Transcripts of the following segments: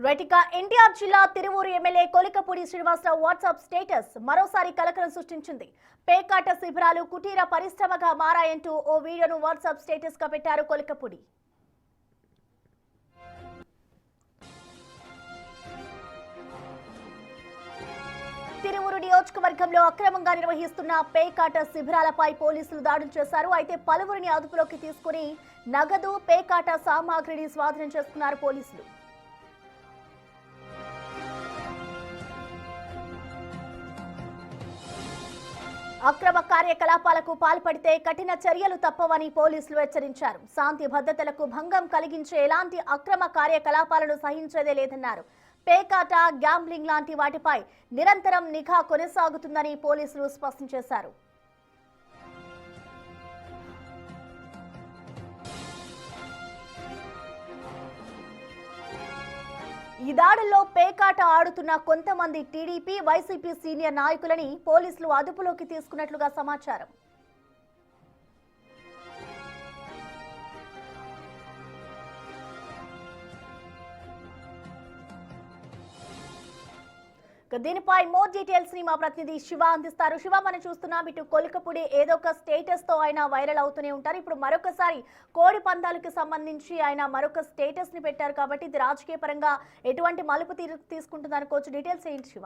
రైటిక ఎన్టీఆర్ జిల్లా Tiruvuru MLA Kolikapudi Srinivasarao WhatsApp status మరోసారి కలకలం సృష్టించింది. పేకాట శిబిరాలు కుటీర పరిశ్రమగా మారాయంటూ ఓ వీడియోను వాట్సాప్ స్టేటస్ గా పెట్టారు కొలికపూడి. తిరువూరు నియోజకవర్గంలో అక్రమంగా నిర్వహిస్తున్న పేకాట శిబిరాలపై పోలీసులు దాడులు చేశారు. అయితే పలువురిని అదుపులోకి తీసుకుని నగదు పేకాట సామాగ్రిని స్వాధీనం చేసుకున్నారు పోలీసులు. అక్రమ కార్యకలాపాలకు పాల్పడితే కఠిన చర్యలు తప్పవని పోలీసులు హెచ్చరించారు. శాంతి భద్రతలకు భంగం కలిగించే ఎలాంటి అక్రమ కార్యకలాపాలను సహించేదే లేదన్నారు. పేకాట, గ్యాంబ్లింగ్ లాంటి వాటిపై నిరంతరం నిఘా కొనసాగుతుందని పోలీసులు స్పష్టం చేశారు. ఈ దాడుల్లో పేకాట ఆడుతున్న కొంతమంది టీడీపీ, వైసీపీ సీనియర్ నాయకులని పోలీసులు అదుపులోకి తీసుకున్నట్లుగా సమాచారం. దీనిపై మోర్ డీటెయిల్స్ ని మా ప్రతినిధి శివ అందిస్తారు. శివ, మనం చూస్తున్నాం ఇటు కొలికపూడి ఏదో ఒక స్టేటస్ తో ఆయన వైరల్ అవుతూనే ఉంటారు. ఇప్పుడు మరొకసారి కోడి పందాలకు సంబంధించి ఆయన మరొక స్టేటస్ ని పెట్టారు కాబట్టి ఇది రాజకీయ పరంగా ఎటువంటి మలుపు తీసుకుంటుంది అనుకోవచ్చు. డీటెయిల్స్ ఏంటి శివ?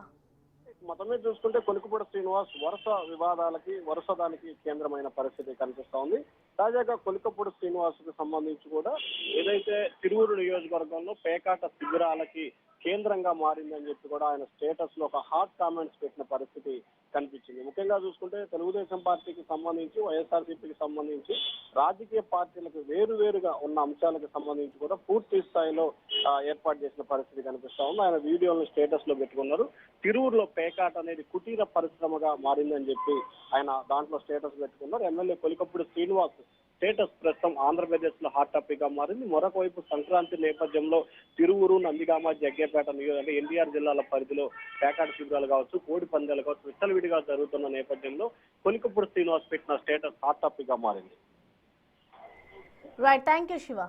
మొత్తమే చూసుకుంటే కొలికపూడి శ్రీనివాస్ వరుస వివాదాలకి వరుసదానికి కేంద్రమైన పరిస్థితి కనిపిస్తా ఉంది. తాజాగా కొలికపూడి శ్రీనివాస్ కు సంబంధించి కూడా ఏదైతే తిరువూరు నియోజకవర్గంలో పేకాట శిబిరాలకి కేంద్రంగా మారిందని చెప్పి కూడా ఆయన స్టేటస్ లో ఒక హాట్ కామెంట్స్ పెట్టిన పరిస్థితి కనిపించింది. ముఖ్యంగా చూసుకుంటే తెలుగుదేశం పార్టీకి సంబంధించి, వైఎస్ఆర్సీపీకి సంబంధించి రాజకీయ పార్టీలకు వేరువేరుగా ఉన్న అంశాలకు సంబంధించి కూడా పూర్తి స్థాయిలో ఏర్పాటు చేసిన పరిస్థితి కనిపిస్తా ఉంది. ఆయన వీడియోలను స్టేటస్ లో పెట్టుకున్నారు. తిరువురులో పేకాట అనేది కుటీర పరిశ్రమగా మారిందని చెప్పి ఆయన దాంట్లో స్టేటస్ పెట్టుకున్నారు. ఎమ్మెల్యే కొలికపూడి శ్రీనివాస్ స్టేటస్ ప్రస్తుతం ఆంధ్రప్రదేశ్ లో హాట్ టాపిక్ గా మారింది. మరొక వైపు సంక్రాంతి నేపథ్యంలో తిరువురు, నందిగామ, జగ్గేపేట అంటే ఎన్టీఆర్ జిల్లాల పరిధిలో పేకాట శిబిరాలు కావచ్చు, కోడి పందాలు కావచ్చు విచ్చలవిడిగా జరుగుతున్న నేపథ్యంలో కొలికపూడి శ్రీనివాస్ పెట్టిన స్టేటస్ హాట్ టాపిక్ గా మారింది. Right, thank you Shiva.